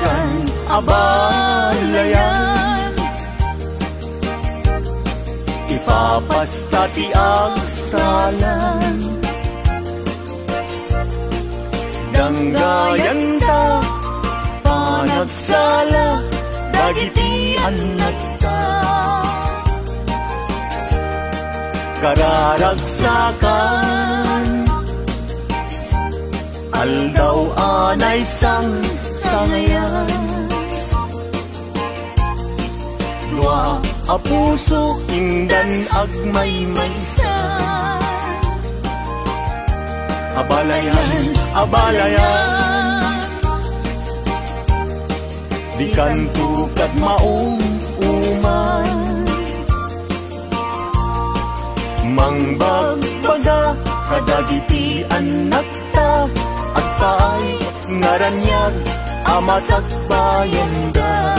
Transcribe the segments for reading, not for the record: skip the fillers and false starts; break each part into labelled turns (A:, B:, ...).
A: kan abalayan. Ipapastati ang salan, danggayan ta panagsala, dagiti anak ta. Kararagsakan aldaw anay sang sangayan. Dua a puso indan agmay-maysa, abalayan, abalayan. Di kan tukad maong uman, mangbagbaga kadagiti anak ta, agtaay ngaranyag amasag bayanda.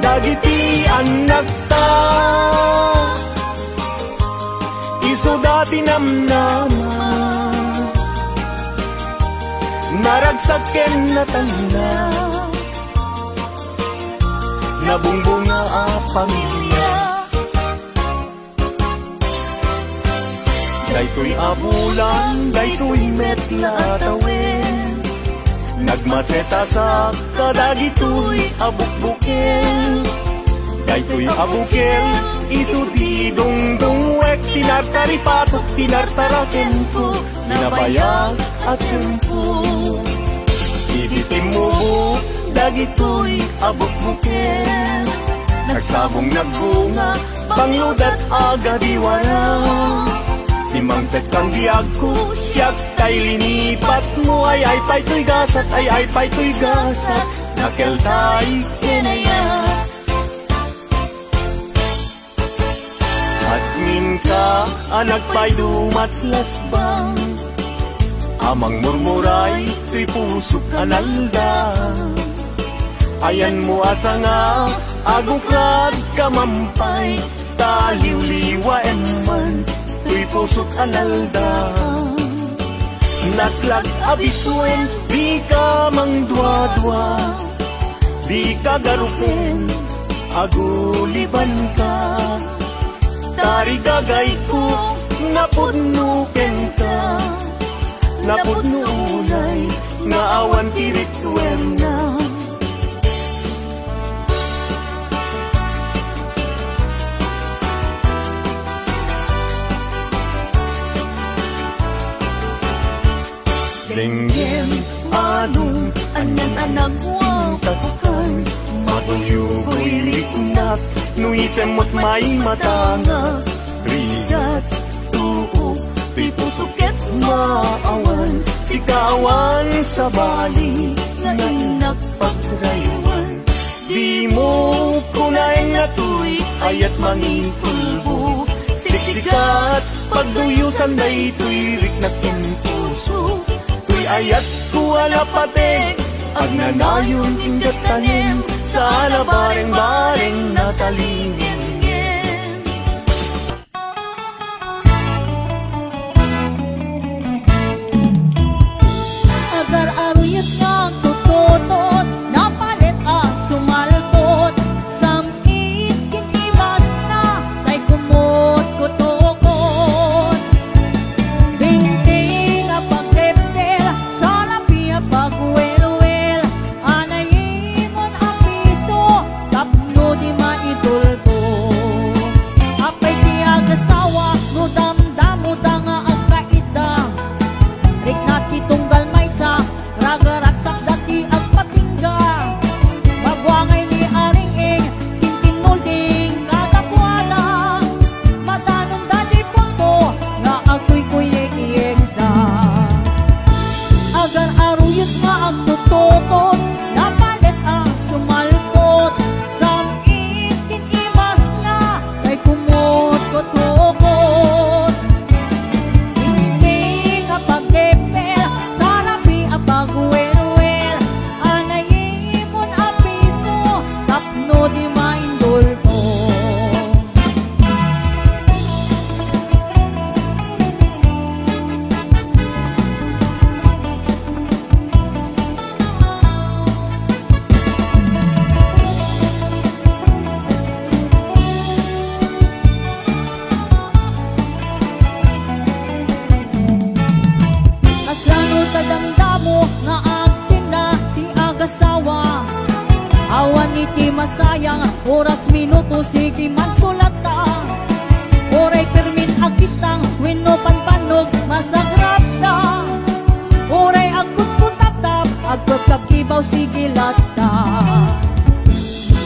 A: Dagiti anak ta iso dati namnama, naragsaken na tanda, nabungbunga a pamilya. Daytoy abulan, daytoy metla tawin, nagmaseta sa kadagitoy abukbukel. Daytoy abukel, isu di dungdungwek, tinartaripatok, tinartaraken ko, ninabayag at tempo. Iditim mo dagitoy abukbukel, nagsabong nagbunga, pangludat aga diwara. Si Mang Ted kang diag ko, siyak kay linipat mo, ay pa'y to'y gasat, ay pa'y to'y gasat, nakel tay kinaya. Asmin ka, anak pa'y dumatlas bang, amang murmuray, to'y pusok analda. Ayan mo asa nga, agukrad kamampay, taliw-liwa eman, to'y pusok analda. Naslag abisuen, di ka mangdwa-dwa, di ka garupen, aguliban ka. Tarigagay ko, napudnuken ka, napudnunay, nga awan tiritwen na. Denggem, anong, anan-anak wataskan, matuyugoy riknak, nuisem mo't may matanga. Rigat, tuo, pipusuket maawan, sikawan sa bali, nga inak pagrayuan. Di mo kunay nga tuy, ayat mangipulbo, siksikat, pagduyusan day tuy riknak in puso. Ayat ko alapate, agnanayon ingat tanim, sa alabareng-bareng natalingin.
B: Agar aruyat nga tututot, napalit ang sumalbot, samit kinibas na, tay kumot kutokot. Bingting a pagtepel, sa lapia pagwelwel, anayimon ang piso, tapno di maitulpo. sige man sulata. Oray permin agitang wenno panpanog masagrap ta. Oray agkut putatap agkut kakibaw sige lata.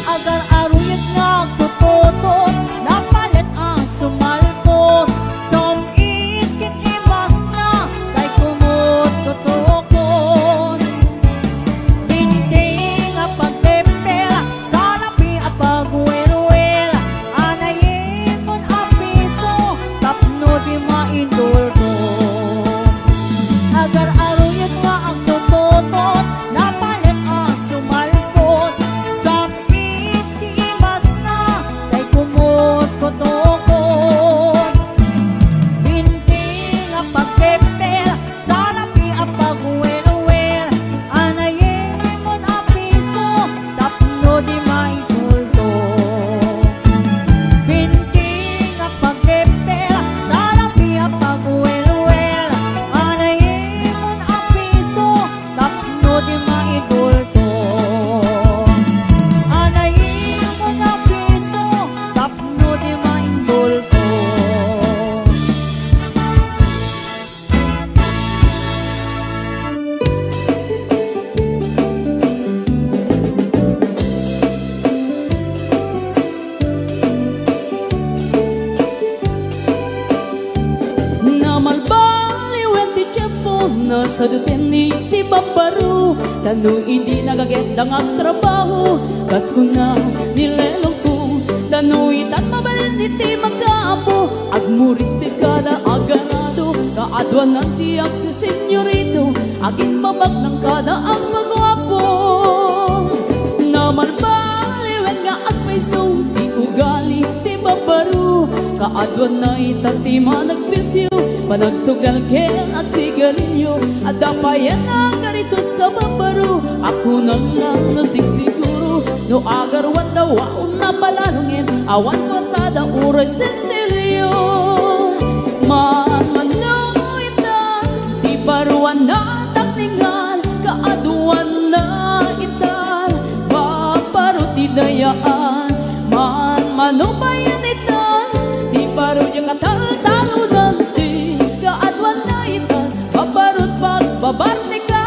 B: Agar aruyat nga agtututot napalit ang sumalpot. Samit kin ibas na kay kumot tutokon. Hindi nga pagtempel sa lapi at pagwelwel. Anayin mon apiso tapno di mainduldo. Agar aruyat nga agtututot napalit ang sumalpot. Samit kin ibas na kay kumot tutokon. Hindi nga pagtempel sa lapi at pagwelwel. Anayin mon apiso tapno di mainduldo. Hindi nga pagtempel sa lapi at pagwelwel. Anayin mon apiso tapno di mainduldo. Anayin mon apiso tapno di mainduldo.
C: Namalbaliwen ti tiyempo nasa duteni ti babaru. Tanong hindi nagagandang ang trabaho kas ko na nilelong ko. Tanong itat mabalin iti magkaapo. Agmuris ti kada agarado. Kaadwan ng tiyak si senyorito. Aging babag ng kada ang magwapo. Namalbaliwen nga agpaiso ti ugali ti babaru. Kaadwan na itati managpisyo. Panagsugal ken at sigarilyo. At dapayan na ganito sa babaru. Ako na lang nasigsiguro. No agarwan daw aon na palalungin. Awan kwartada uray sensilyo. Manmanoitan di baruan na takningan. Kaaduan na itan babaru ti dayaan. Manmanubayan itan di baru yung atal-talo nanti. Kaadwan na itan babarut pagbabarte ka.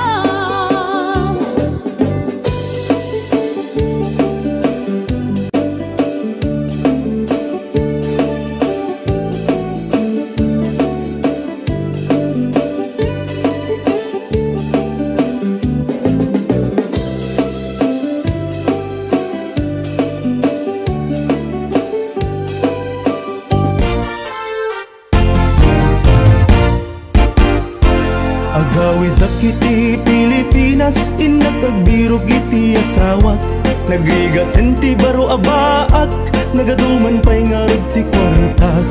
A: Agawid akiti Pilipinas inagagbirog iti asawat. Nagrigaten ti baro abaak. Nagaduman pa'y ngarag ti kwarta.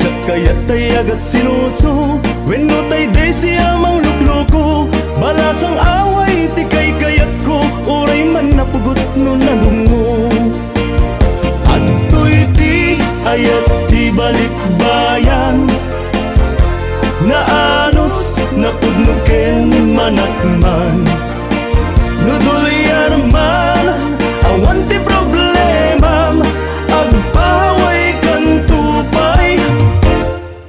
A: Jak kayat tay agat sinuso. Wenno tay day siya mang lukloko. Balasang away ti kay kayat ko. Uray man napugot no nadungo. Adtoy ti ayat ti balikbayan. Naanos napudnuken manakman. Nudulyar man awan ti problemam. Agpaway kan tupay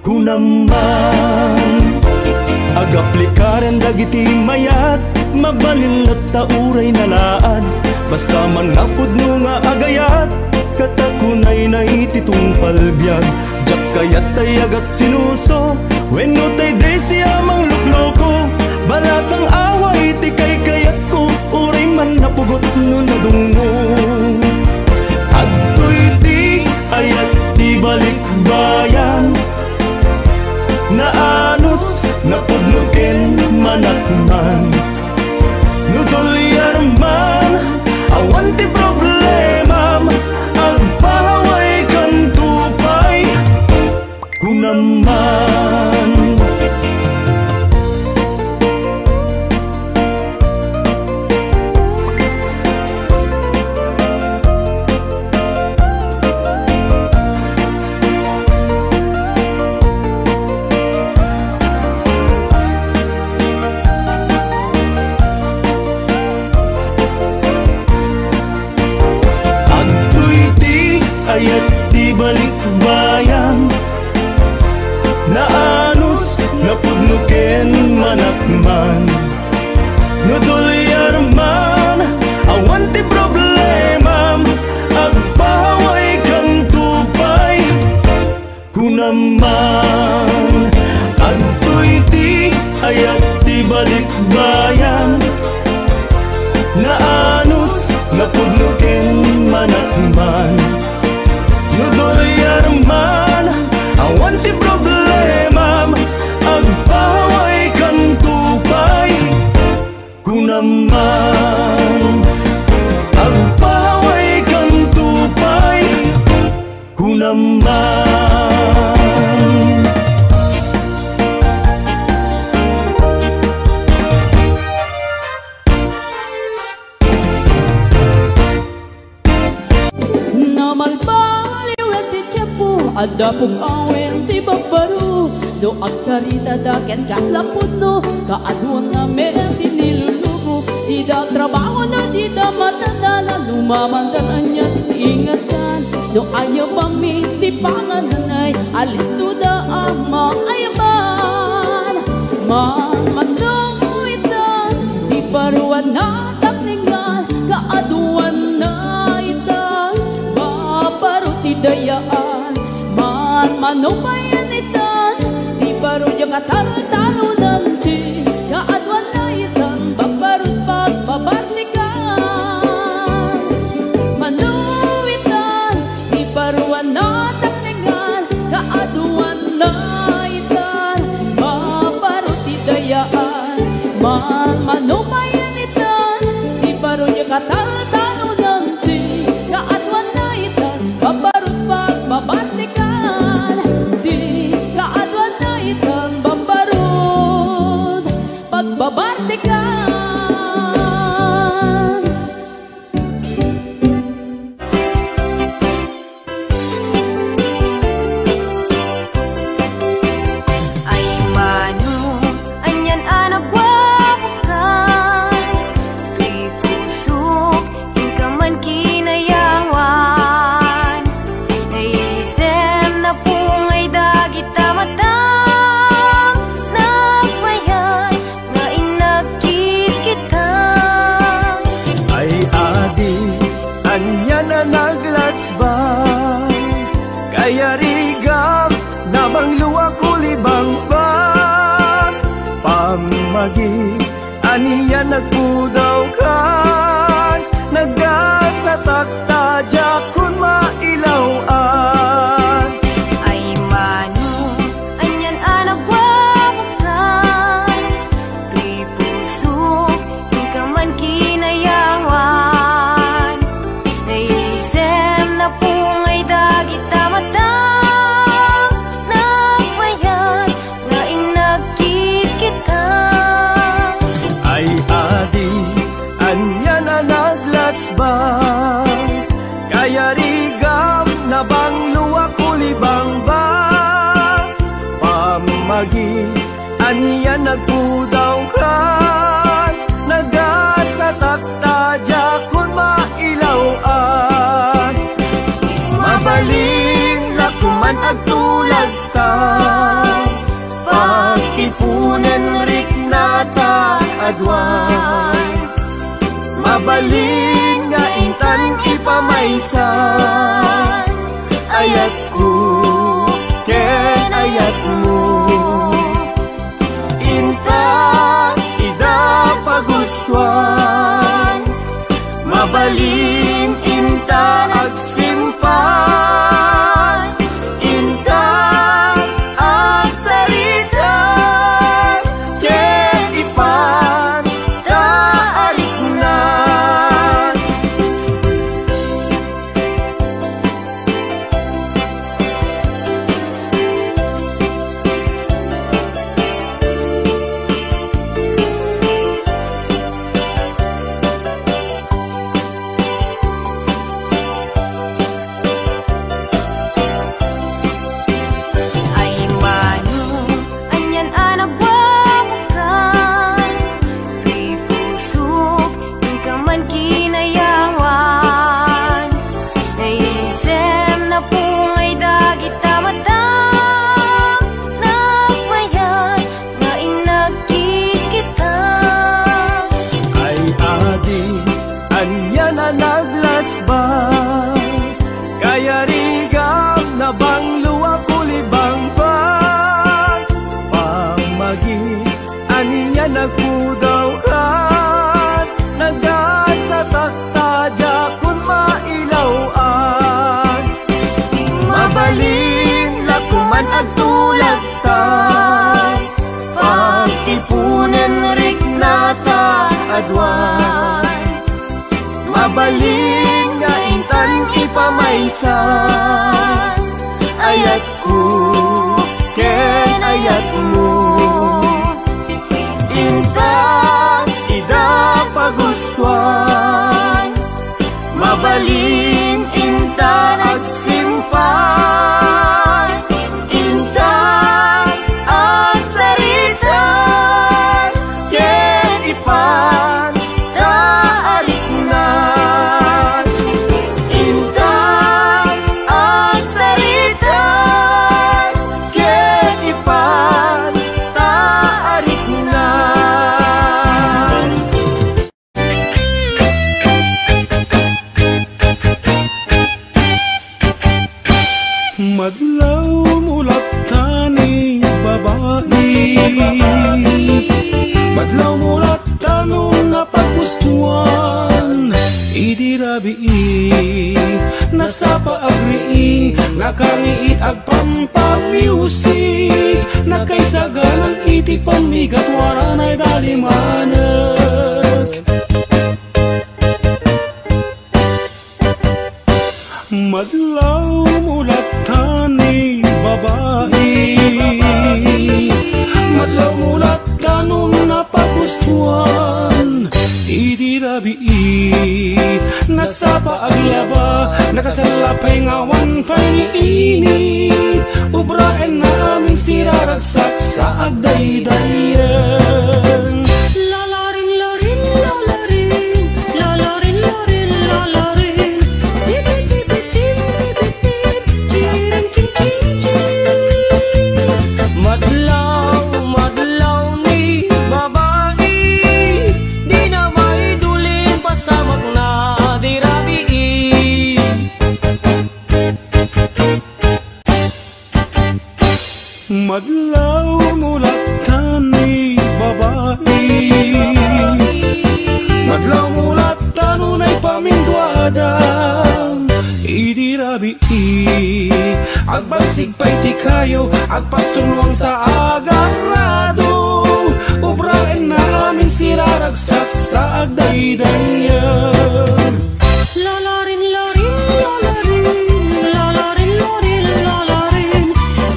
A: kunaman. Agaplikaren dagiti mayat. Mabalinlat ta uray nalaad. Basta man napudno nga agayat. Katakunay na ititong palbyag. Jak kayat tay agat sinuso. Wenno tay day siya mang lukloko. Balasang away ti kay kayat ko. Uray man napugot no nadungo. Adtoy ti ayat ti balikbayan. Naanos napudnuken manakman. Nudulyar man awan ti problemam. Agpaway kan tupay kunaman. balikbayan. Naanos napudnuken manakman, nudulyar man awan ti problema, agpahaway kang tupay kunaman. Adtoy ti ayat ti balikbayan, naanos napudnuken manakman, nudulyar man awan ti problema, agpahaway kang tupay kunaman. Agpahaway kang tupay kunaman.
C: Namalbaliw at ti tiyapo, adapong awen ti bagbaro. Do agsarita daket kaslapod no, kaadwan na meron ti nilulubo. Di da trabaho na di da matandala, lumamandaran niya ingatan. Do ayaw bang ti pangananay, alis to da ama ayaban. Manong itan, di paruan na takningan, kaadwan na itan, babaru ti dayaan. Manong bayan itan, di baru niya katalo-talo nanti, kaadwan na itan, babarut pagbabartikan. Manong itan, di paruan na takningan, kaadwan na itan, babarut ti dayaan. Manong bayan itan, di baru niya katalo-talo nanti, kaadwan na itan, babarut pagbabartikan. Di kaadwan na itan, babarut pagbabartikan.
D: Ay mano, anyan anagwabukan, kay puso, ka man kinayawan. Naisem na pungay dagit tamatang, nagmayan, nga inagkit kita.
A: Ay adi, anya na naglasbang, kaya rigam namang luwa kulibang pa. Pamagi, aniya nagpudaw ka, nagasatakta jakun mailawan.
D: Ay mano, anyan anagwabukan, kay puso, ka man kinayawan. Naisem na pungay dagit tamatang, nagmayan, nga inagkit kita.
A: Ay adi, anya na naglasbang, kaya rigam na bang luwa kulibang ba. Pamagi, anya nagpudaw ka, nagasatakta jakun mailawan. Mabalin na kuman agtulag ta, pagtipunan rik nata adwan. Mabalin nga intan ipamaysan, ayat ko ken ayat mo. Inta ida pagustuhan, mabalin inta agsimpan. Inta agsarita, ken ipan taariknan.
D: man agtulag ta, pagtipunan rik nata adwan. Mabalin nga intan ipamaysan, ayat ko ken ayat mo. Intan ida pagustuhan, mabalin intan at simpan. Intan at saritan, ken ipan taarik na. Intan at saritan, ken ipan taarik na.
A: Madlaw mulat tani babae, madlaw mulat tanong napagustuhan. Idirabi nasa paagriing, nakariit ag pampamusic, nakaisagalan iti pamigat waranay dalimanag. Madlaw mulat tani babae, madlaw mulat tanong napagustuhan. Idirabi nasa paaglaba, nakasalapay ngawan paniini, ubraen na aming siraragsak sa agdaydayan.
C: Lalarin, larin, lalarin, lalarin, larin, lalarin. Tibit-tibit-tim, tibit-tib, chiring, ching, ching, ching. Madlaw, madlaw ni babae, di na maidulin pasamak na dirabi.
A: Madlaw mulat tani babae, madlaw mulat tanunay pamindwada. Idirabi agbalsig pa'y ti kayo, agpastulwang sa agarado, ubraen na aming siraragsak sa agdaydayan.
C: Lalarin, larin, lalarin, lalarin, larin, lalarin.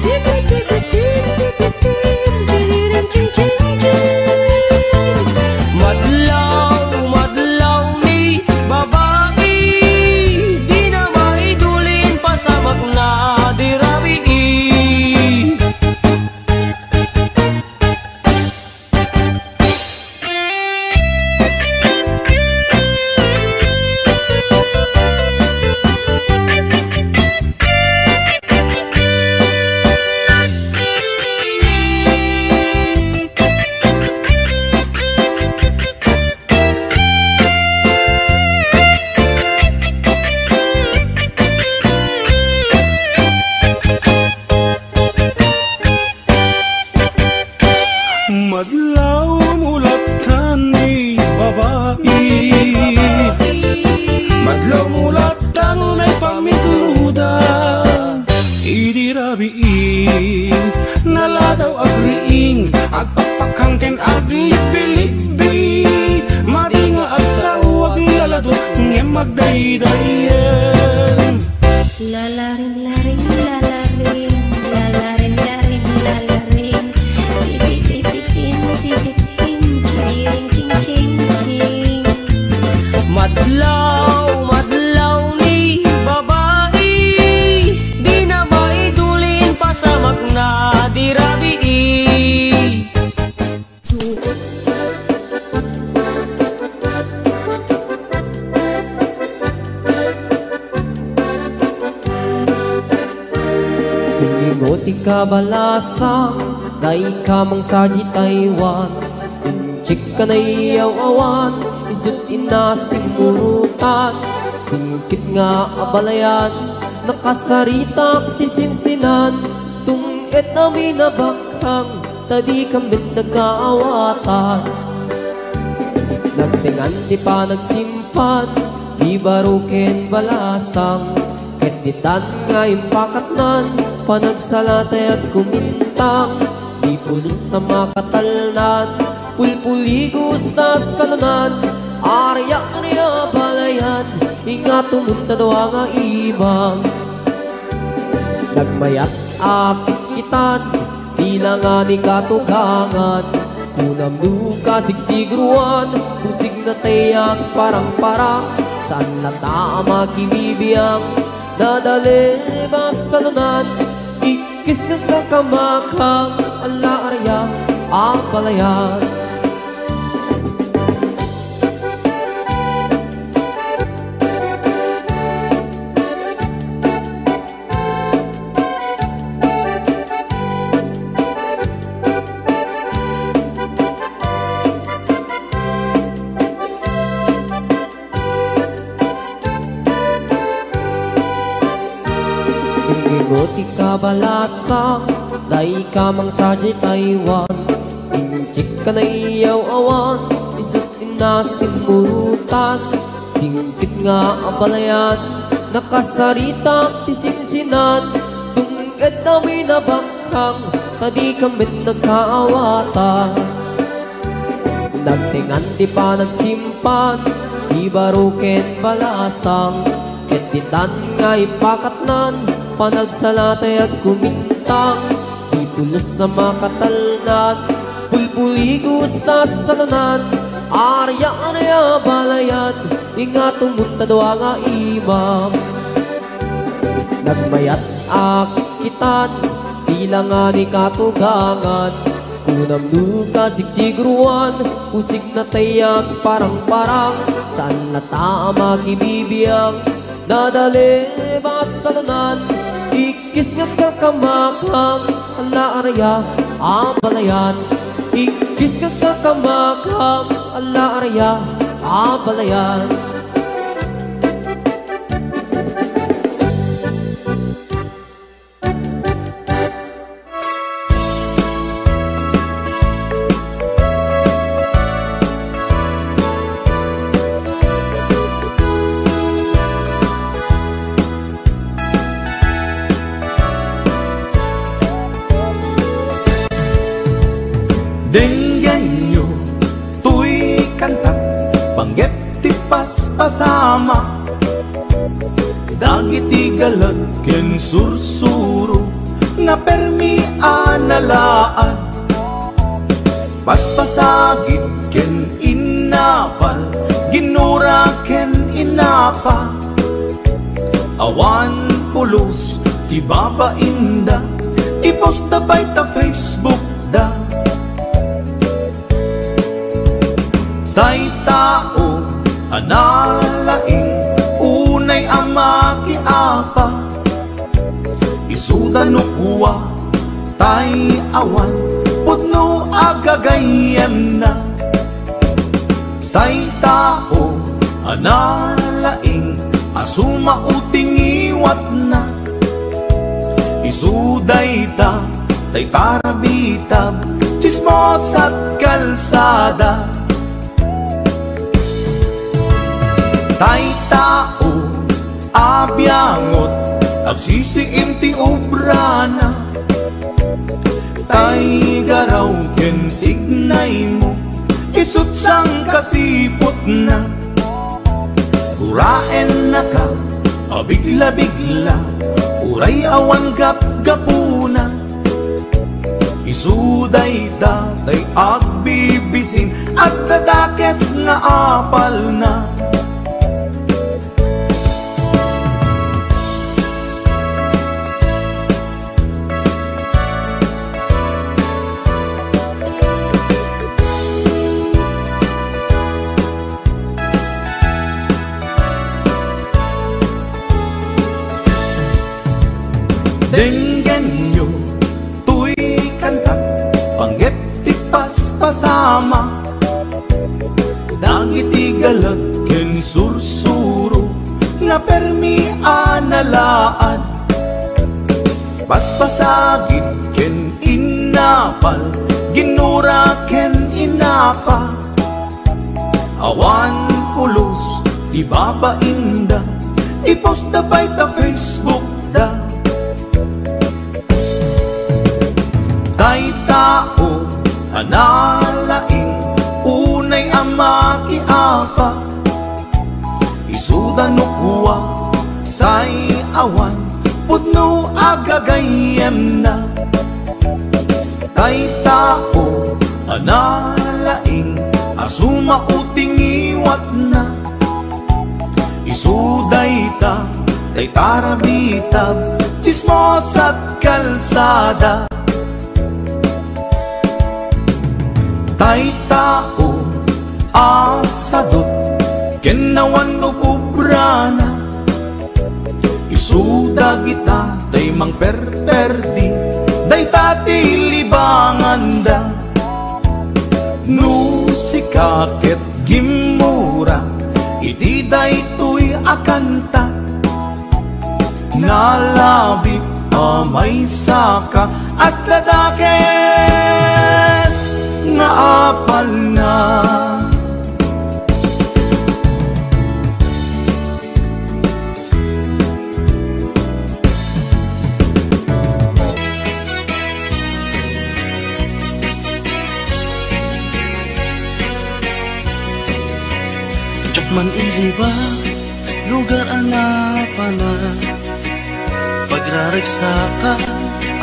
C: Tibit-tibit-tim, tibit-tib, chiring, ching, ching, ching. Madlaw, madlaw ni babae, di na maidulin pasamak na dirabi.
A: Madlaw mulat tani babae, madlaw mulat tanunay pamitluda. Idirabi naladaw agriing, agpapakangken aglibi-libi, maringa agsaw aglaladot ngem magdaydayan.
D: Lalarin, larin, lalarin, lalarin, larin, lalarin. Tibit-tibitin, tibitin, chiring, ching, ching, ching.
C: Madlaw, madlaw ni babae, di na maidulin pasamak na dirabi. Ingoti ka balasang, day ka mang saji Taiwan. Inchik ka na iyaw awan, isut inasimurutan. Singkit nga abalayan, nakasaritak tisinsinan. Tungit namin nabakhang, tadi kami nagkaawatan. Nagtingan di pa nagsimpan, di barukin balasang.
E: Ketitan nga impakatnan, panagsalatay at kumintang, di pulos sa makatalnan, pulpuligos na salunan, arya-arya balayan, inga tumunta daw nga ibang. Nagmayat akit kitan, di lang nga ni katugangan, kunam duka sigsigruan, kusig na tayak parang-parang, saan na tama kimibiyang, nadali basta lunan, ikis ng kakamakang, ala arya ang balayan. Ingigoti ka balasa, day ka mang sadya Taiwan, inchik ka na iyaw awan, isot inasin murutan, singkit nga ang balayan, nakasarita tisinsinan, tungkad namin na bangkang, tadi kamit nagkaawatan. Nagtingan di pa nagsimpan, di baruken balasang, ketitan nga ipakatnan, panagsalatay at kumintang, di pulos sa makatalnan, pulpuligos na salunan, arya-arya balayan, inga tumunta daw nga imam. Nagmayat akit kitan, di lang nga ni katugangan, kunam duka sigsigruan, kusig na tayak parang-parang, saan na tama kibibiyang, nadali basalunan, ikis nga kakamakang, ala arya ang balayan, ikis nga kakamakang, ala arya ang balayan.
A: Denggan nyo, tuy kantak, panggep ti paspasama, dagiti galag ken sursuro, nga permi analaan, paspasagit ken inapal, ginura ken inapa, awan pulos ti babainda, ipost da bay ta Facebook da. Tay tao analaing, unay ama kiapa, isuda no kuwa, tay awan, putno agagayem na. Tay tao analaing, asuma uting iwat na, isuday ta, tay parabitab, chismos at kalsada. Tay tao abyangot, agsisiim ti obrana, tay garaw ken tignay mo, isut sang kasipot na, guraen na ka, abigla-bigla, uray awan gap-gapuna, isuday datay agbibisin, at dadakets nga apal na. Denggan nyo, tuy kantak, panggep ti paspasama, dagiti galag ken sursuro, nga permi analaan, paspasagit ken inapal, ginura ken inapa, awan pulos ti babainda, i-post na by ta Facebook da. Tay tao analain unay ang makiapa, isuda no kuwa tay awan putno agagayem na. Tay tao analain asuma uting iwat na, isuday ta tay tarabitab chismos at kalsada. Tay tao asadot kenawan no pubrana, isuda kita tay mang perperdi day tati libanganda. No sikaket gimura iti day tuy akanta, nalabit amay saka at ladakes nga apal na.
F: Man iliba, lugar anapana, pagraragsa ka,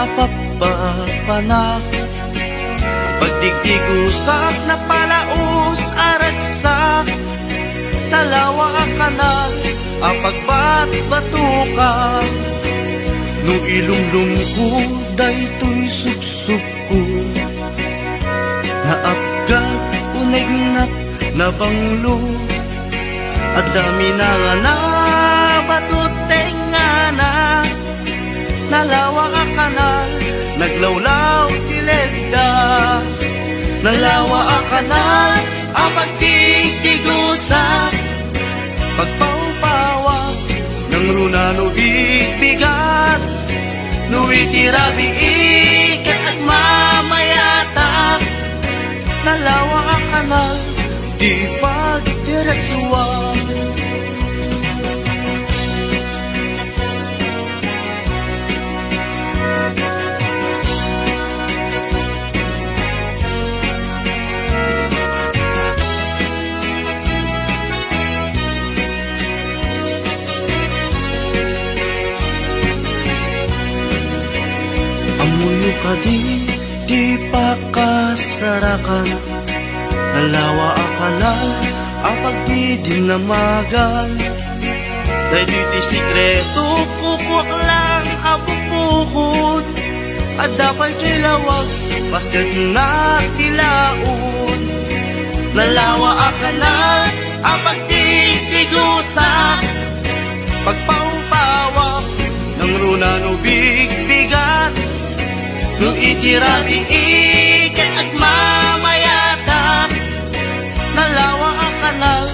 F: apapapana, pagdigdigusak na palaos aragsak, talawa ka na, apagbat-bato ka, no ilumlum ko, daytoy suksuk ko, naapgat, unegnak, nabanglo, at dami na nga na batuteng nga na, nalawa ka kanal, naglawlaw tilegda, nalawa ka kanal, ang pagtigtigusa, pagpaupawa, ng runa no bigbigat, no itirabi ikat at mamayata, nalawa ka kanal, di pagdiretsuwa. Amuyo ka di pa kasarakan, nalawa akanal, ang pagdidinamagan, dahil dito'y sikreto, kukwak lang abupukod, at dapat kilawag, basta't natilaon, nalawa akanal, ang pagdidigusa, pagpaupawak, ng runa no bigbigat, no itirabi ikat at mamayata, nalawa ang kanal,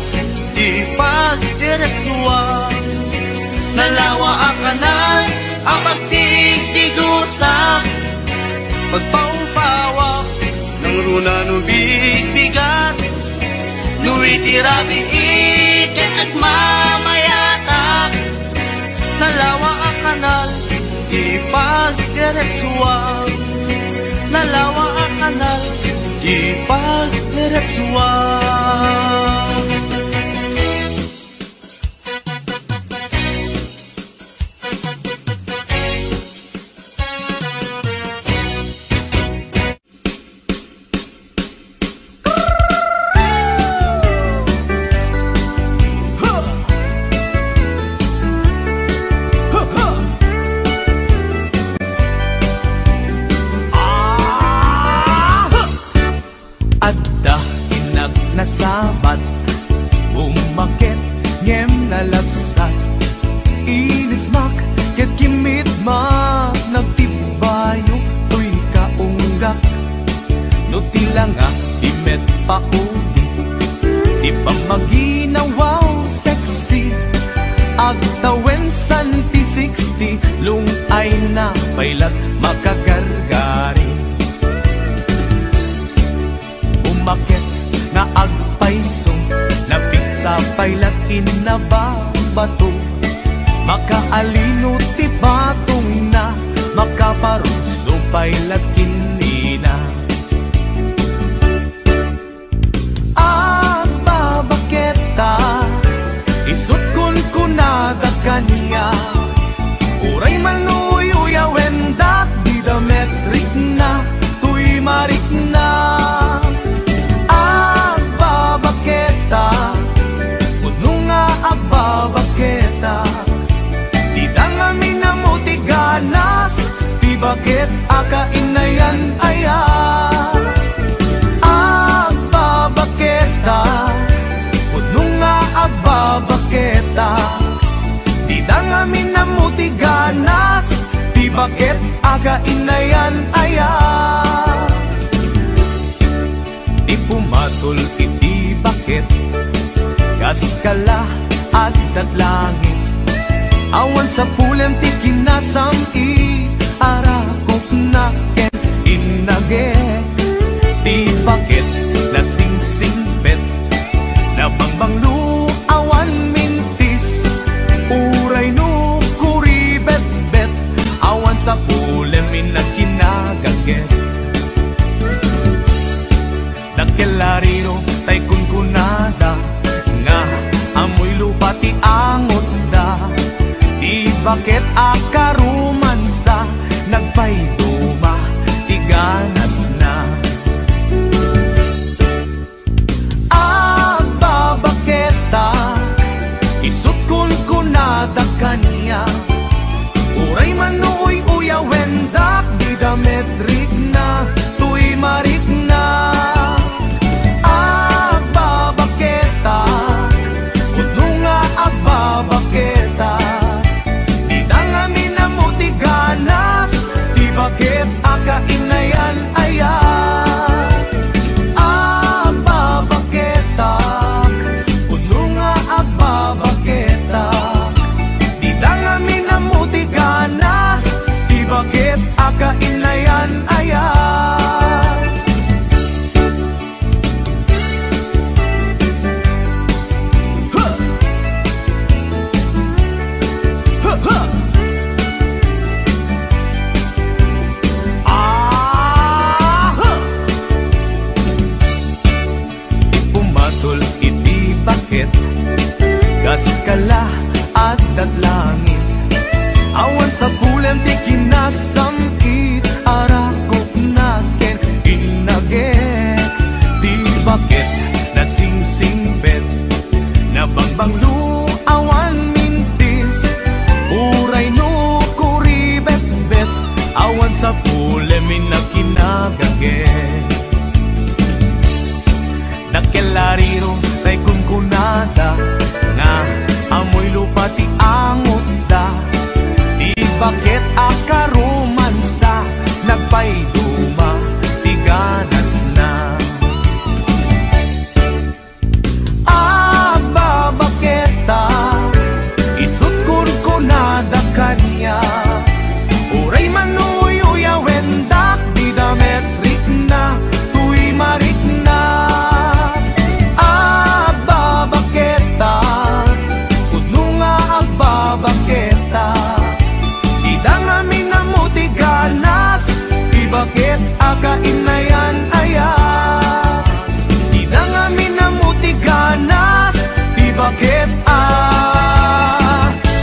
F: di pagdiretsuwa, nalawa ang kanal, ang pagtigtigusa, pagpaupawak, ng runa no bigbigat, no itirabi ikat at mamayata, nalawa ang kanal, di pagdiretsuwa, nalawa ang kanal, di pagdiretsuwa.
A: Nasabat, umakit, ngem nalapsat, inismak, ket kimitmak, nagtibayo, tuy kaunggak, no tilanga, imet pauli, di pa maginawaw, sexy, agtawen santi 60, lungay na pailat, makagargari, umakit, na agpaiso, napig sa pailat inababato, makaalino ti batong na, makaparusupay lakin nina. Babaketa, isut kun kunada kanya, uray manuy uyawendak, didametrik na, tuy marik na. Babaketa, puno nga babaketa, di dangami na mutiganas, di bakit akainayan aya. Babaketa, puno nga babaketa, di dangami na mutiganas, di bakit akainayan aya. Di pumatol iti bakit, gas kala at tatlangin, awan sa pulem ti kinasam i arakok na ken inage. Di bakit na sing-singbet, na bangbanglu awan mintis, uray no kuribet-bet, awan sa pulem inakinagaget. Nakelarino tay kunkunada, nga amoy lupa ti angot da, di bakit akarumansa, nagpayduma ti ganas na. Babaketa, isut kun kunada kanya, uray manuy uyawendak, di dametrik na, tuy marik na. Babaketa, puno nga babaketa, di dangami na mutiganas, di bakit akainayan aya. Babaketa, puno nga babaketa, di dangami na mutiganas, di bakit akainayan aya. Gas kala at datlangin, awan sa pulem ti kinasamkit, arakok na ken inagek. Di bakit na sing-singbet, na bangbanglu awan mintis, uray no kuribet-bet, awan sa pulem inakinagagek. Nakelarino tay kunkunada, nga amoy lupa ti angot da, di bakit akarumansa, nagpayduma ti ganas na. Babaketa, isut kun kunada kanya, uray manuy uyawendak, di dametrik na, tuy marik na. Babaketa, di dangami na mutiganas, di bakit akainayan aya. Di dangami na mutiganas, di bakit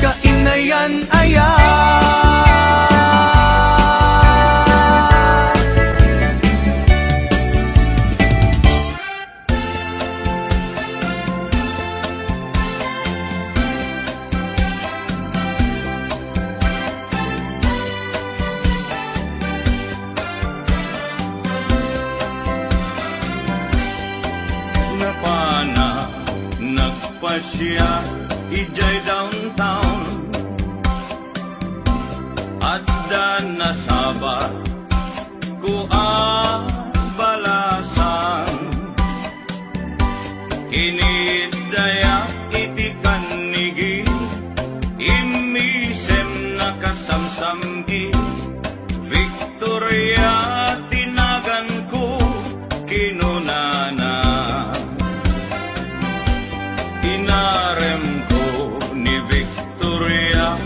A: akainayan aya. Nagpasya ijay downtown, at da nasabat ko balasan, kinidaya iti kanigi, imisem nakasamsamgi, Victoria tinagan ko kinunana. Inarem ko ni Victoria,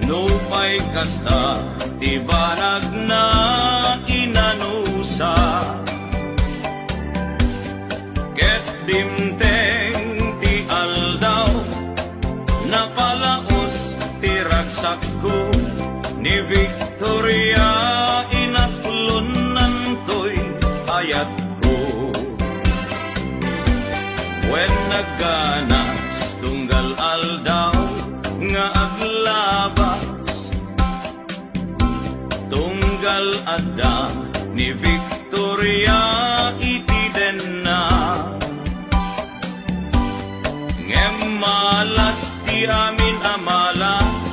A: Nupay kasta ti banag na inanusa, ket dimteng ti aldaw napalaos ti ragsak ko ni Victoria, inaklunan to'y ayat ko. When nagganas tunggal aldaw nga aglabas, tunggal adda ni Victoria iti den na. Ngem malas ti amin amalas,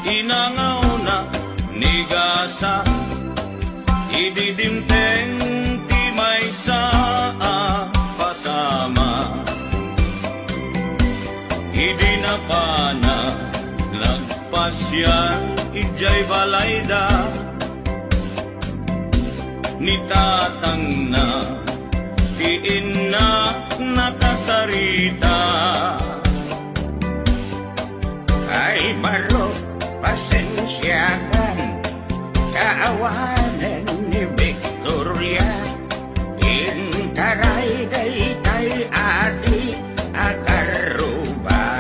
A: inangaw na ni gasa, ididimteng ti may saa pasama. Idi na pa na lagpas yan, ijay balayda, ni tatang na tiin na nakasarita. Ay baro, pasensyakan, kaawanan ni Victoria, intaray day kay ati at aruba.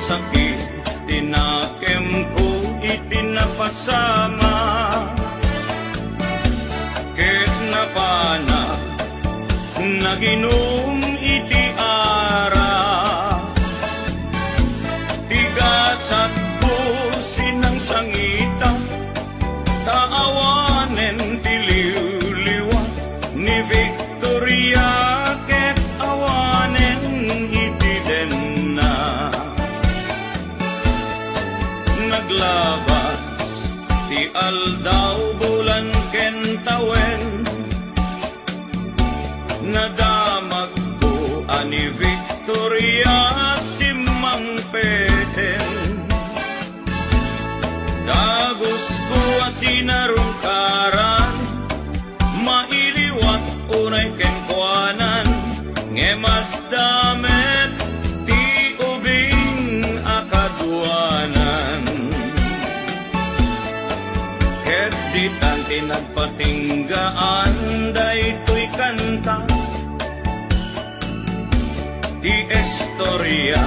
A: Sakit tinakem ko itinapasama, ket napana naginom iti ara, tigasat ko sinang sangita, taawanen tiliw-liwa ni Victoria, ket awanen iti den na. Naglabas ti aldaw bulan ken tawen, nadamag ko ani Victoria simang peten. Dagos ko asinarungkaran, mailiwat unay ken kuanan, ngemat damet ti ubing akaduanan. Ket di tanti nagpatinggaan, daytoy kanta ti istorya,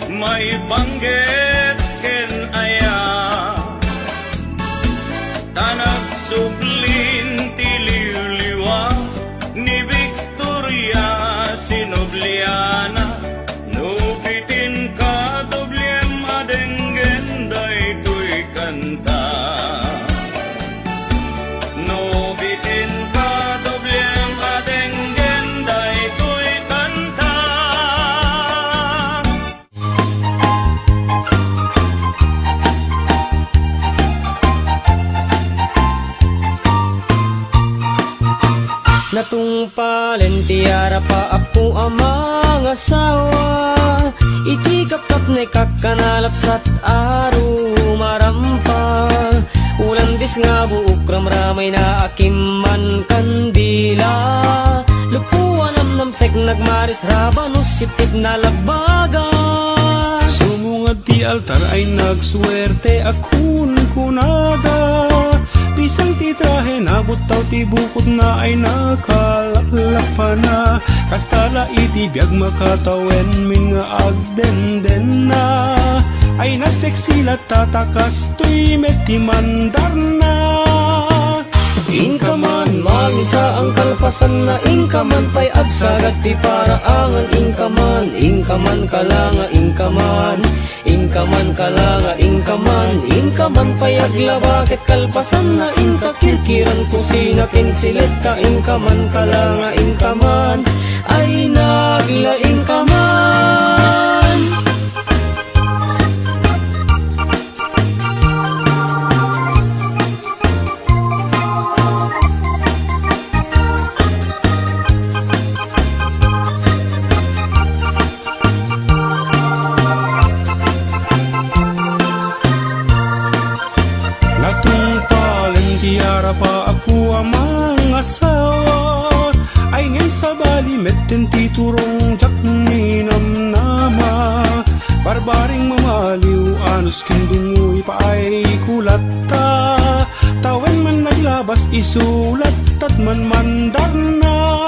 A: may banggit ken aya, tanag sublin ti liw-liwa ni Victoria Sinobliana, nubitin ka doblem adenggen daytoy kanta. Nubitin ka doblem adenggen daytoy kanta.
E: Natungpalen tiara pa ako amang asawa, iti kapkat na kakanalapsat aro marampa, ulang dis nga buuk ramramay na akiman kandila, lupuan am namsek nagmaris rabanus siptip na lagbaga.
A: Sumungad ti altar ay nagswerte akun kunada, pisang ti trahe nabutaw ti bukod na ay nakalakpa na, kastala iti biyag makatawen min nga agdenden na, ay nagseksilat tatakas tuy meti mandar na.
E: Inkaman magisa ang kalpasan na inkaman pay agsagat ti paraangan, inkaman inkaman kalanga inkaman inkaman kalanga inkaman pay aglaba ket kalpasan na inkakirkiran kusina ken silet ka inkaman kalanga inkaman ay nagli
A: metten titurong jak minam nama barbaring mamaliw anus kindungoy paay kulatta tawen man naglabas isulat at man mandarna.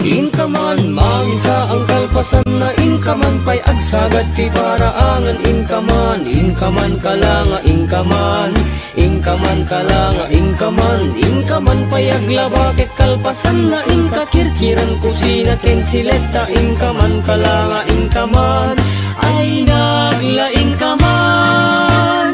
E: Inkaman, mangisa ang kalpasan na inkaman pay agsagad ti paraangan inkaman, inkaman kalanga inkaman, inkaman kalanga inkaman, inkaman pay aglabakit kalpasan na inkakirkiran kusina ken sileta inkaman kalanga inkaman, ay naglaing kaman.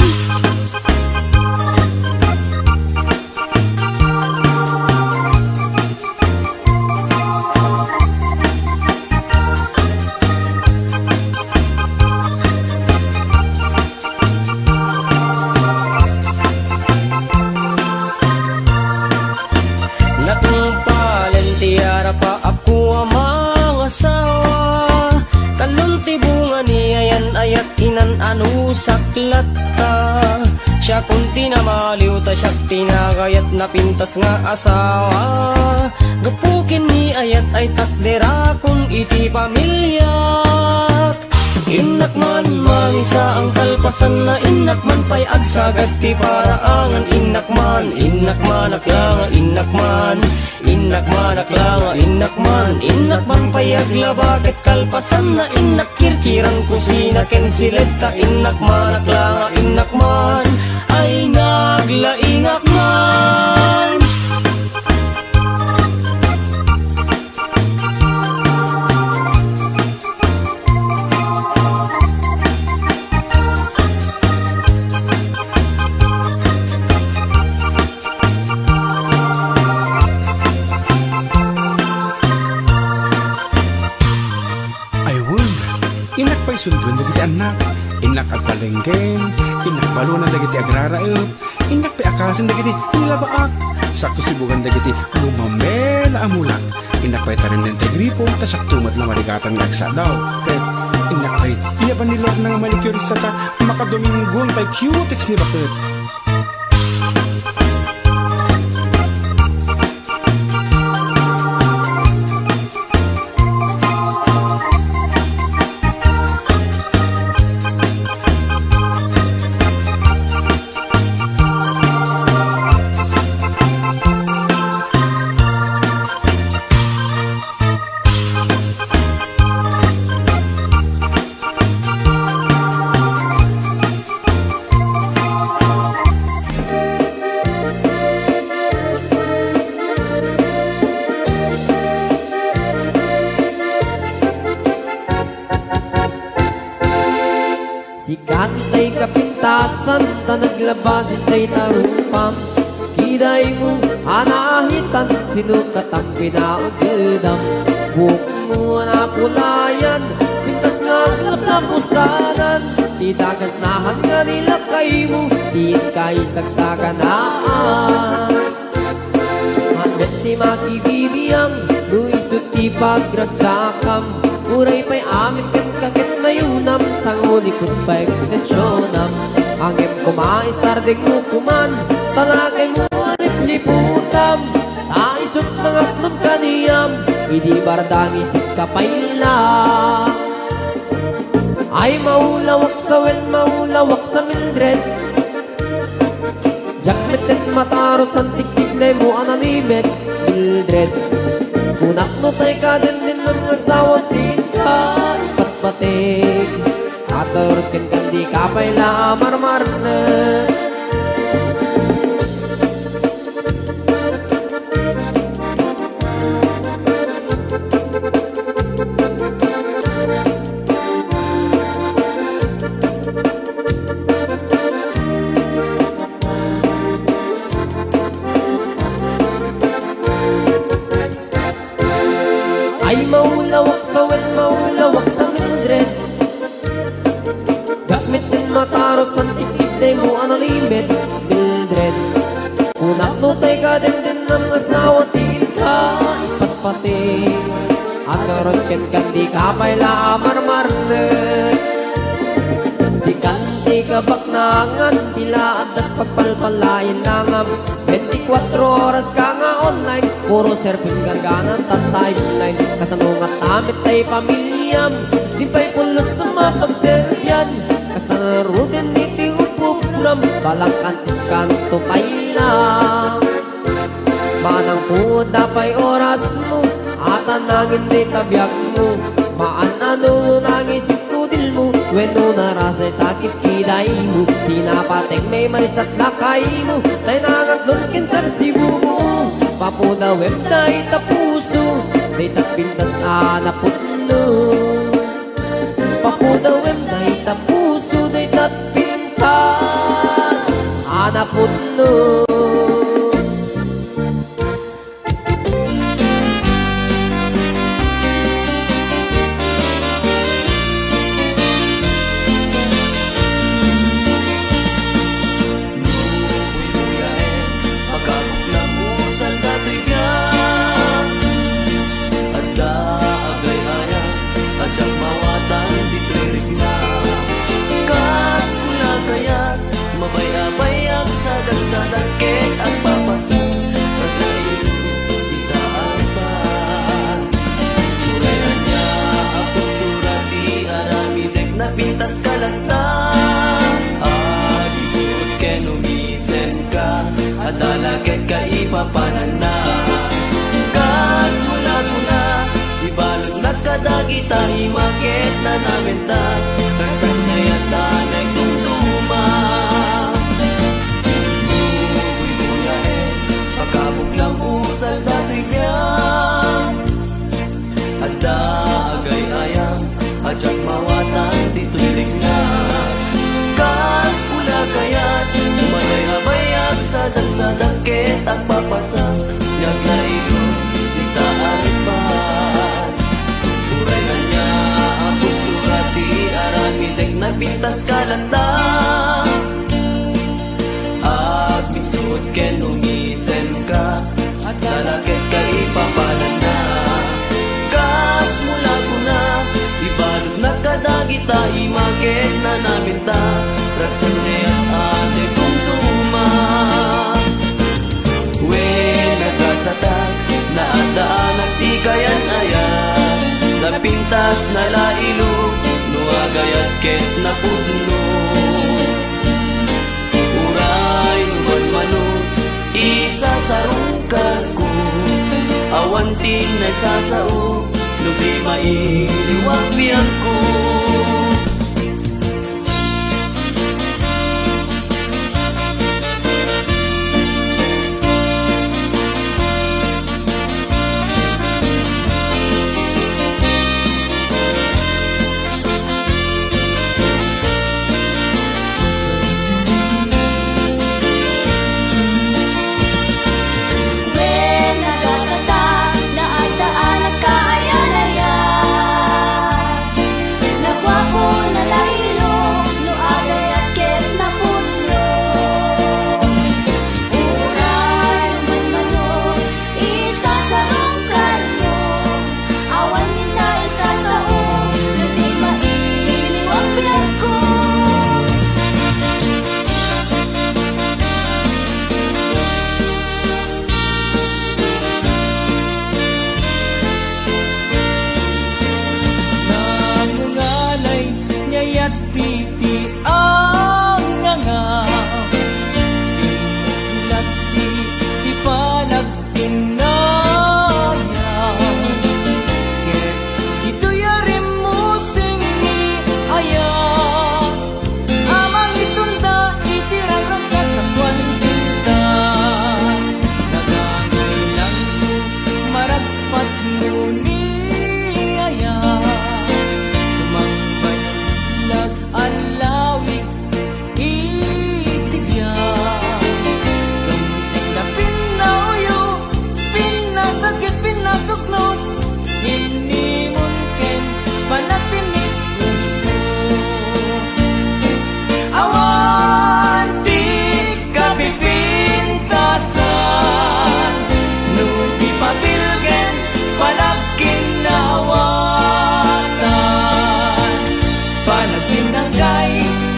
E: Ayat inan anu saklat ka siya kung tinamaliw ta siya tinagayat na pintas nga asawa gapukin ni ayat ay takdera kung iti pamilya. Inakman mangisa ang kalpasan na inakman pay agsagad ti paraangan inakman, inakman aklanga inakman, inakman aklanga inakman, inakman pay aglabakit kalpasan na inakirkiran kusina ken sileta inakman aklanga inakman, ay naglaingakman.
A: Sundun dagiti anak, inak at palengken, inak balunan dagiti agraraep, inak pe akasan dagiti nilabaak, sakto sibugan dagiti lumamela amulak, inak pa'y tarim ng tegripo, tasak tumat na marikatan gagsa daw, ket inak pa'y iya pa nilor ng manicurista ta, makadominggon pa'y cutex ni bakit.
G: Sikantay kapintasan ta naglabasin tay tarupam kiday mo anahitan sinukat ang pinaagdam buhok mo na kulayan pintas nga lapusanan di dagas nahan nga nila kay mo di kay sagsaganaan hanggat si makibibiyang luisot ti pagragsakam uray pa'y amin ken kakit na yunam sang ulikot pa ekstensyonam angem kumaisardeg mo kuman talagay mo anip liputam taisot ng aklod kaniyam idi bardang isip kapayla ay maulawak sa wel maulawak sa mindred jakmetet mataros ang tiktik na mo analimet Mildred kunak no tay ka din ng asawa din ka ipatpatig aturot ken kandi kapay la marmar na ay maulawak sa wel maulawak sa Mildred gamit din mataros ang tiktik na mo analimit Mildred kunak no tay ka din ng asawa tiin ka ipatpating aturot ken kandi kapay la marmarne si kandi kabaknangan tila at pagpalpalain nangam 24 oras ka nga online, puro cellphone garganan ta timeline. Kasanungat amit tay pamilyam, di pa'y pulos sa mapagseryan. Kasanaruden iti upupram, balang kantis kanto pa'y lang. Manang po dapay oras mo, at anangin di tabyak mo. Maanano nangisip tudil mo, weno narasay takip kiday mo. Pinapateng may marisat lakay mo, tay nangaglon kintan si bumo. Papuda web na itapuso, day tapintas anaputno. Papuda web na itapuso, day tapintas anaputno.
A: Sadangkit at papasok pagkain itaan pa. Turayan niya ako turati aramidek na pintas kalata. Isuot kenumisen ka at dalagit ka ipapanan na. Kas mula ko na ibalog na kadagita imakit na namin ta. Rasan na yata nagtutuma. Pagkabuklang usal dati niya ada agay ayam ajak mawatan ditulig na. Kas pula kayat tumalay habayag sadang-sadangkit ang papasang yag na ilo nagtaan pa. Turay na niya ang pusturati aramidek na pintas kalanda. At misuot kenumisen ka at lalakit ka ipapalan na. Kas mula ko na ibalog na kadagita imakit na namin ta. Rason niya ate kong tuma. When nagkasatag na adaan at di kayan ayan, napintas na lailog nuagayat ket na pudno. Isasarungkar ko awantin na sasao nubi mailiwag biyag ko.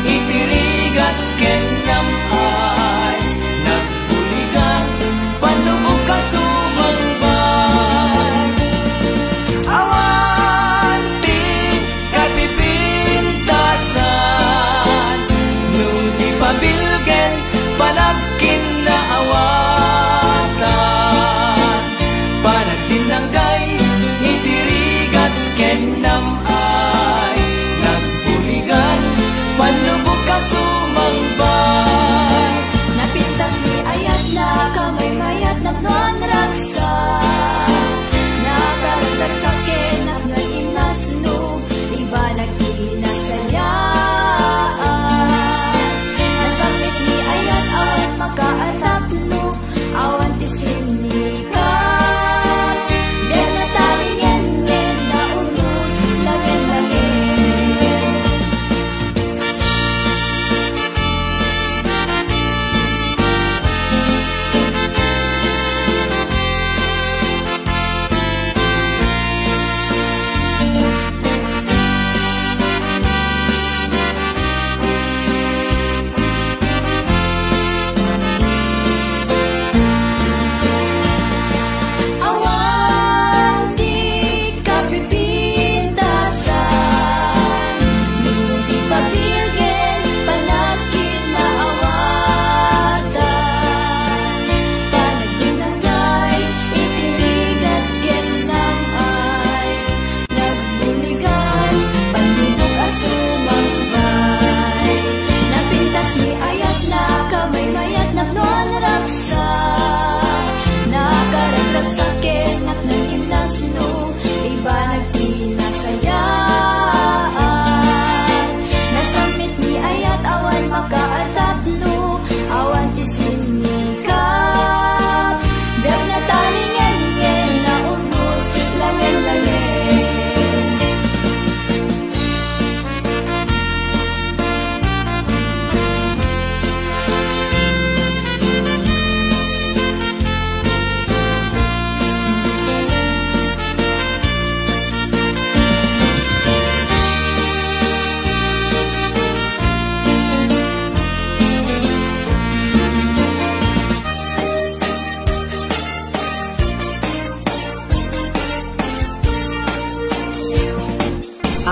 A: Itirigat ken nam ay nagbuligan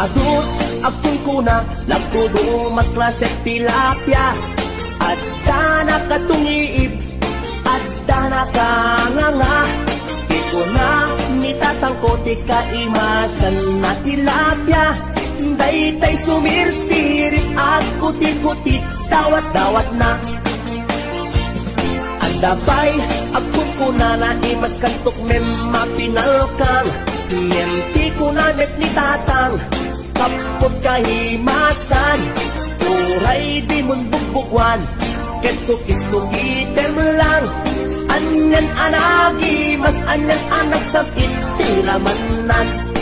A: Adut akong kuna lagtudo matlasek tilapia. Adda na katungiib, adda na kanganga. Di ko na nitatangko ti kaimasan na tilapia. Daytay sumirsirip ako tikutit dawat-dawat na. Andabay akong kuna na imas kantok mem mapinalkang. Menti ko na met ni tatang kapot kahimasan. Uray di mon bugbugwan kitsukit-sukitem lang. Anyan anagi mas anyan anak sa itiramanan.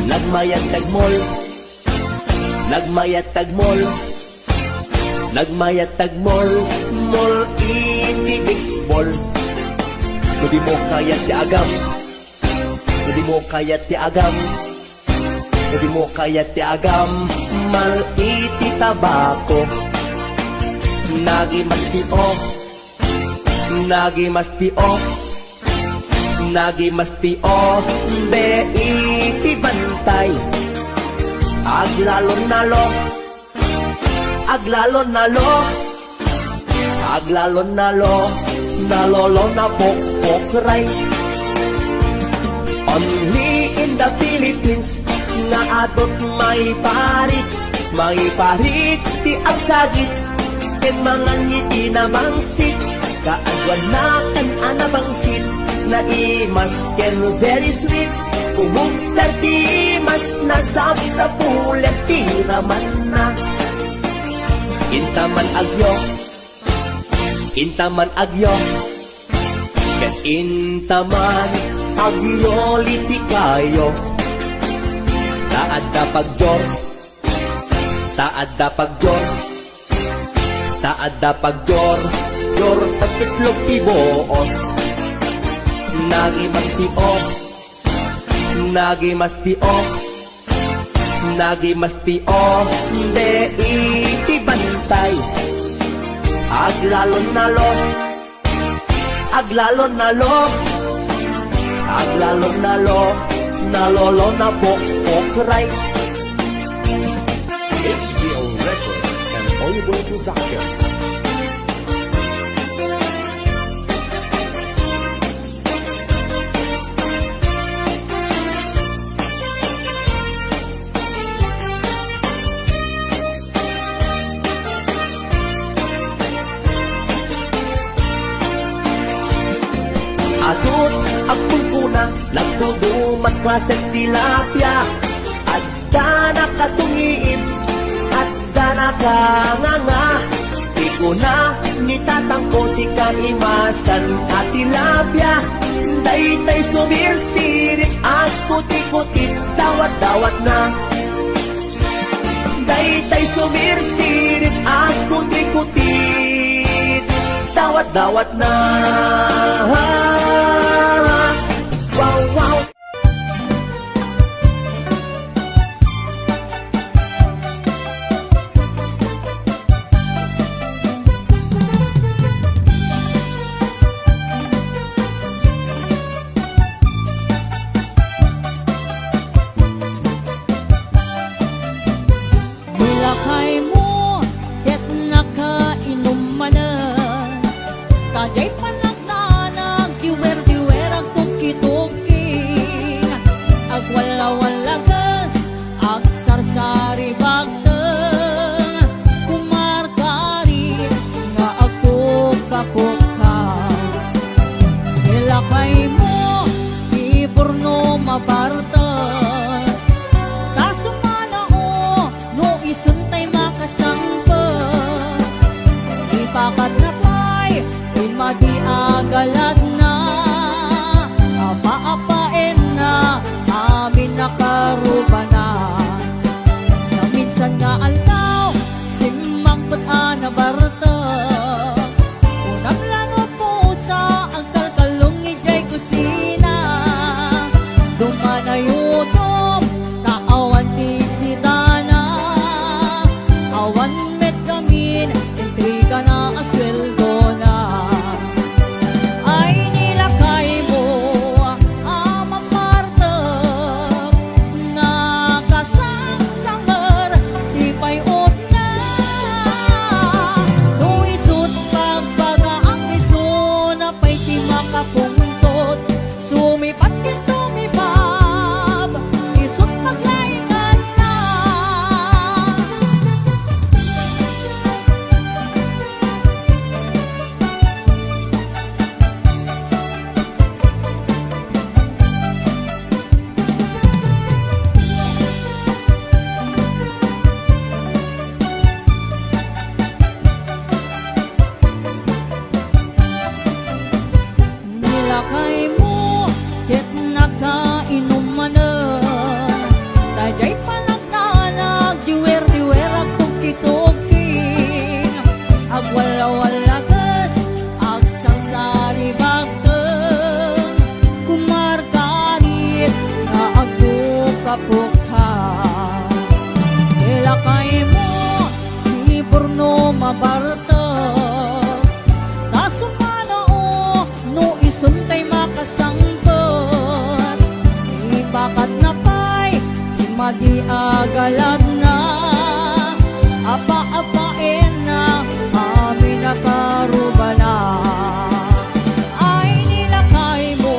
A: Nagmayat tagmol, nagmayat tagmol, nagmayat tagmol, mol iti baseball. Hindi mo kayat ti agam, hindi mo kayat ti agam, hindi mo kayat ti agam, mal iti tabako. Nagi mastio, nagi mastio, nagi mastio, be iti bantay. Aglalon nalo, aglalon nalo, aglalon nalo, nalolo na pokpokray. Only in the Philippines nga atot may parit ti agsagit. Ken mga ngiti na bangsit, kaagwan na kan anabangsit. Na imas ken very sweet, kumugtar ti mas nasap sa pulet ti raman na. Intaman agyo, intaman agyo, ken intaman agyo liti kayo. Taad da pagjor, taad da pagjor, taad da pagjor, yor pagtitlog ti boos. Nagi mastio, nagi mastio, nagi mastio, de iti bantay. Aglalon nalo, aglalon nalo, aglalon nalo, nalolo na pokpokray.
H: HBO Records and Oliver Production.
A: Adut akong kuna nagtudo matlasek tilapia. Adda na katungiib, adda na kanganga. Di ko na nitatangko ti kanimasan at tilapia. Daytay sumirsirit ako tikutit dawat-dawat na. Daytay sumirsirit ako tikutit dawat-dawat na. Wow, wow.
B: Milakay mo, ket nakainom manan. Tagay panagdanag, diwer-diwer ang tuki-tuking. Agwala-walagas, agsarsari bagteng. Kumarkari, nga ako kapuka. Milakay mo, di porno mabarta. Isuntay makasangpa, ipakat na pa'y imadi agalad na. Apa-apain na amin nakarubanan, na minsan nga kapukha ilakay mo di burno mabarta kasumanao no isuntay makasangpot ibakat na pa'y madi agalan na apa-apain na amin na karubala ay nilakay mo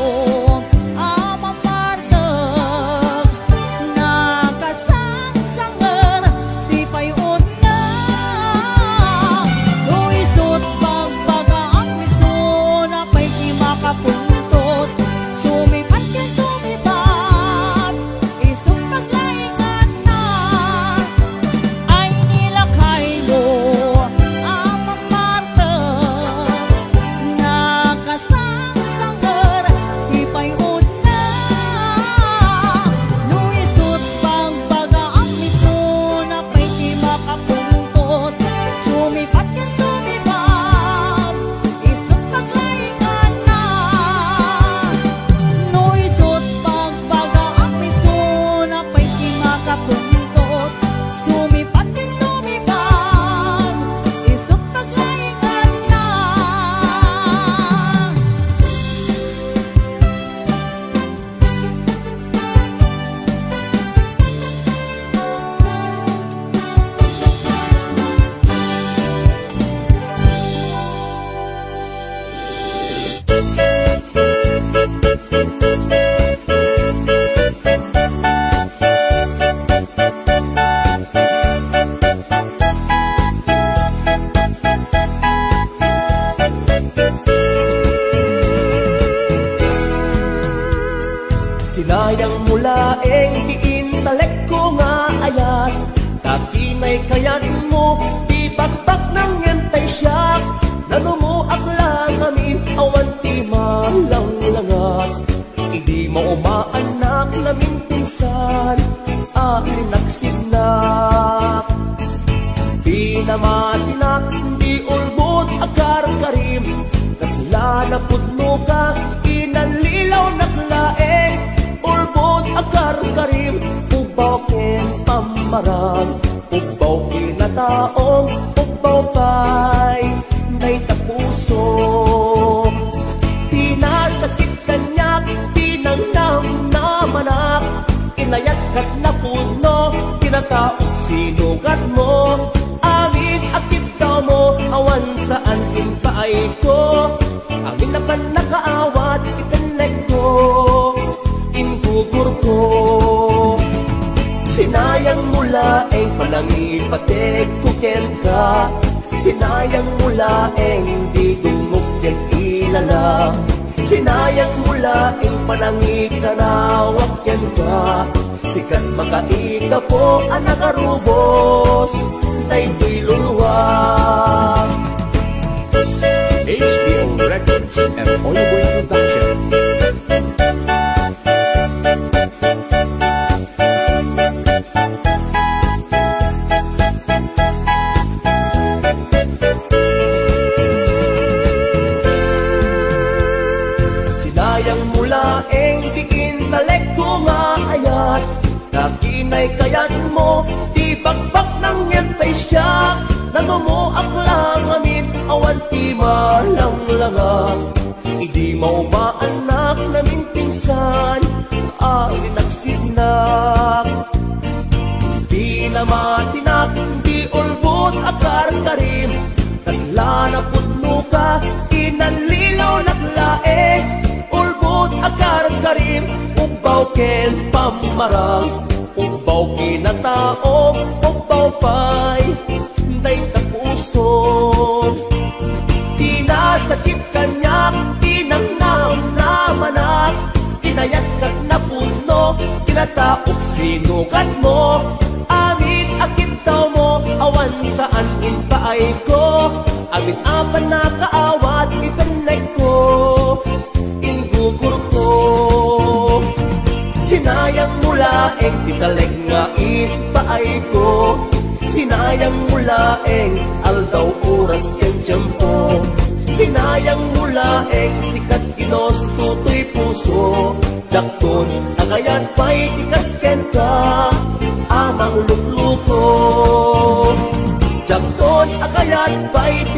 B: amang martag na kasang-sangar di payon na luisot pagbagaan miso na pa'y di makapuntot sumipat yan sumipat isong paglaingan na ay nilakay mo amang martag na kasang-sangar di payon na luisot pagbagaan miso na pa'y di makapuntot sumipat yan sumipat isang paglaingan na luisot pagbagaan miso na pa'y di makapuntot sumipat yan sumipat isang paglaingan na
I: Sinayang mula diintalek ko nga ayat kakinay kayat mo di bakbak ng yentay siya nanumuak lang amin awan ti malang langat hindi mo umaanak namin pinsan akin nagsignak di namatinak di ulbot agar karim kasla na pudno ka inanlilaw naklaeng ulbot agar karim ubaw ken pamarag ubaw kinataong ubaw pay may tapuso tinasakit kanyak tinangnam na manak inayat kat na puno kinataong sinugat mo amin akit daw mo awan saan inpaay ko amin naman nakaawat itanek ko ingugur ko sinayang mula palangipatek kuken ka sinayang mula di dumok yan ilala sinayang mula panangikanawak yan ka sikat makaika po ang nakarubos tayto'y luluwag
H: HBO Records and Oyoboy Production.
I: Sinayang mula diin talek ko nga ayat kakinay kayat mo di bakbak ng yentay siya nanumuak lang amin awan ti malang langat hindi mo maanak namin pinsan amin nagsignak di namatinak di ulbot akar karim kasla na pudno ka inanlilaw naklae ulbot akar karim ubaw ken pamarang ubaw kinataong ubaw pay day tapuso tinasakit kanyak tinangnam na manak inayat kat na puno kinataok sinukat mo amit akit daw mo awan saan inpaay ko amit apan na kaawat ipanek ko ingugur ko sinayang mula titalek nga ipaay ko sinayang mulaeng aldaw oras ken tiyempo sinayang mulaeng sikat ginos tutoy puso dakton agayat pa'y tikas ken ka bayad pa'y